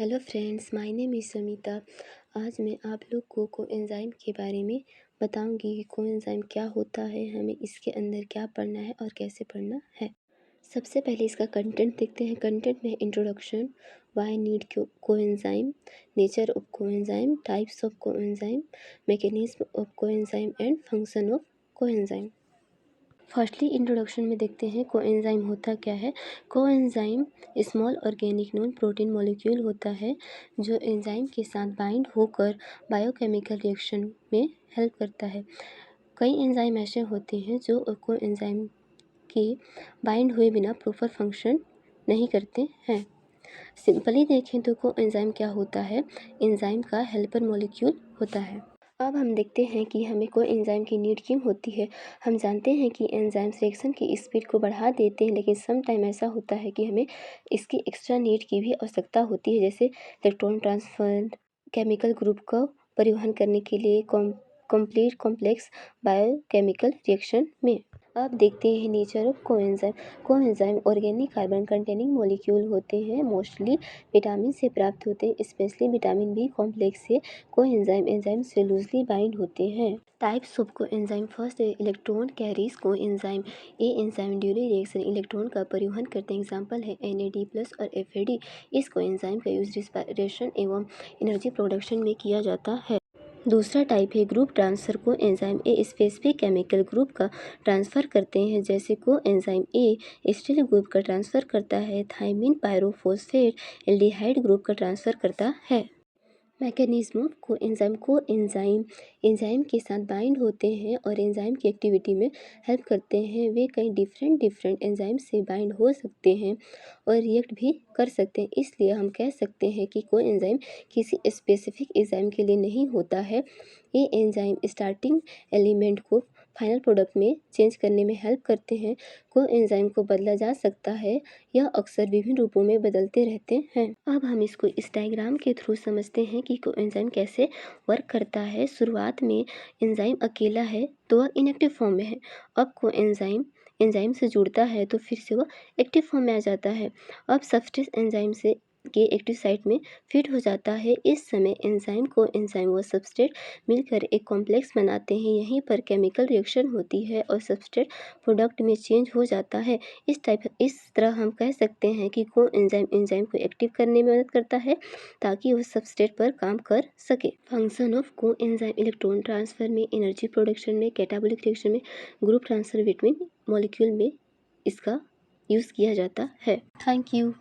Hello friends, my name is Samita. आज मैं आप लोग को कोएंजाइम के बारे में बताऊंगी कि कोएंजाइम क्या होता है, हमें इसके अंदर क्या पढ़ना है और कैसे पढ़ना है। सबसे पहले इसका कंटेंट देखते हैं। कंटेंट में introduction, why need coenzyme, nature of coenzyme, types of coenzyme, mechanism of coenzyme and function of coenzyme. Firstly introduction में देखते हैं कोएंजाइम होता क्या है। Coenzyme small organic non protein molecule होता है जो एंजाइम के साथ बाइंड होकर बायोकेमिकल रिएक्शन में हेल्प करता है। कई एंजाइम ऐसे होते हैं जो कोएंजाइम के बाइंड हुए बिना प्रॉपर फंक्शन नहीं करते हैं। सिंपली देखें तो कोएंजाइम क्या होता है, एंजाइम का हेल्पर मॉलिक्यूल होता है। अब हम देखते हैं कि हमें कोएंजाइम की नीड क्यों होती है। हम जानते हैं कि एंजाइम रिएक्शन की स्पीड को बढ़ा देते हैं, लेकिन सम टाइम ऐसा होता है कि हमें इसकी एक्स्ट्रा नीड की भी आवश्यकता होती है, जैसे इलेक्ट्रॉन ट्रांसफर, केमिकल ग्रुप का परिवहन करने के लिए कंप्लीट कॉम्प्लेक्स बायोकेमिकल रिएक्शन में। अब देखते हैं nature of coenzyme. Coenzyme organic carbon containing molecule होते हैं, मोस्टली विटामिन से प्राप्त होते हैं, स्पेशली विटामिन बी कॉम्प्लेक्स से कोएंजाइम एंजाइम से लूजली बाइंड होते हैं। Types of coenzyme, first electron carries coenzyme. ये एंजाइम ड्यूरिंग रिएक्शन इलेक्ट्रॉन का परिवहन करते हैं। एग्जाम्पल है NAD+ और FAD। इस कोएंजाइम का यूज रिस्पिरेशन एवं एनर्जी प्रोडक्शन में किया जाता है। दूसरा टाइप है group transfer coenzyme. A specific chemical group का ट्रांसफ़र करते हैं, जैसे कोएंजाइम ए एसिटिल ग्रुप का ट्रांसफ़र करता है, थायमिन पायरोफॉस्फेट एल्डिहाइड ग्रुप का ट्रांसफ़र करता है। मैकेनिज्म ऑफ कोएंजाइम एंजाइम के साथ बाइंड होते हैं और एंजाइम की एक्टिविटी में हेल्प करते हैं। वे कई डिफरेंट एंजाइम से बाइंड हो सकते हैं और रिएक्ट भी कर सकते हैं। इसलिए हम कह सकते हैं कि कोएंजाइम किसी स्पेसिफिक एंजाइम के लिए नहीं होता है। ये एंजाइम स्टार्टिंग एलिमेंट को फाइनल प्रोडक्ट में चेंज करने में हेल्प करते हैं। कोएंजाइम को बदला जा सकता है, यह अक्सर विभिन्न रूपों में बदलते रहते हैं। अब हम इसको इस डायग्राम के थ्रू समझते हैं कि कोएंजाइम कैसे वर्क करता है। शुरुआत में एंजाइम अकेला है तो वह इनएक्टिव फॉर्म में है। अब कोएंजाइम एंजाइम से जुड़ता है तो फिर से वह एक्टिव फॉर्म में आ जाता है। अब सब्सट्रेट एंजाइम से के एक्टिव साइट में फिट हो जाता है। इस समय एंजाइम को एंजाइम व सबस्ट्रेट मिलकर एक कॉम्प्लेक्स बनाते हैं। यहीं पर केमिकल रिएक्शन होती है और सबस्ट्रेट प्रोडक्ट में चेंज हो जाता है। इस तरह हम कह सकते हैं कि कोएंजाइम एंजाइम को एक्टिव करने में मदद करता है ताकि वह सबस्ट्रेट पर काम कर सके। Function of coenzyme, electron transfer में, एनर्जी प्रोडक्शन में, कैटाबॉलिक रिएक्शन में, ग्रुप ट्रांसफर बिटवीन मॉलिक्यूल में इसका यूज़ किया जाता है। Thank you.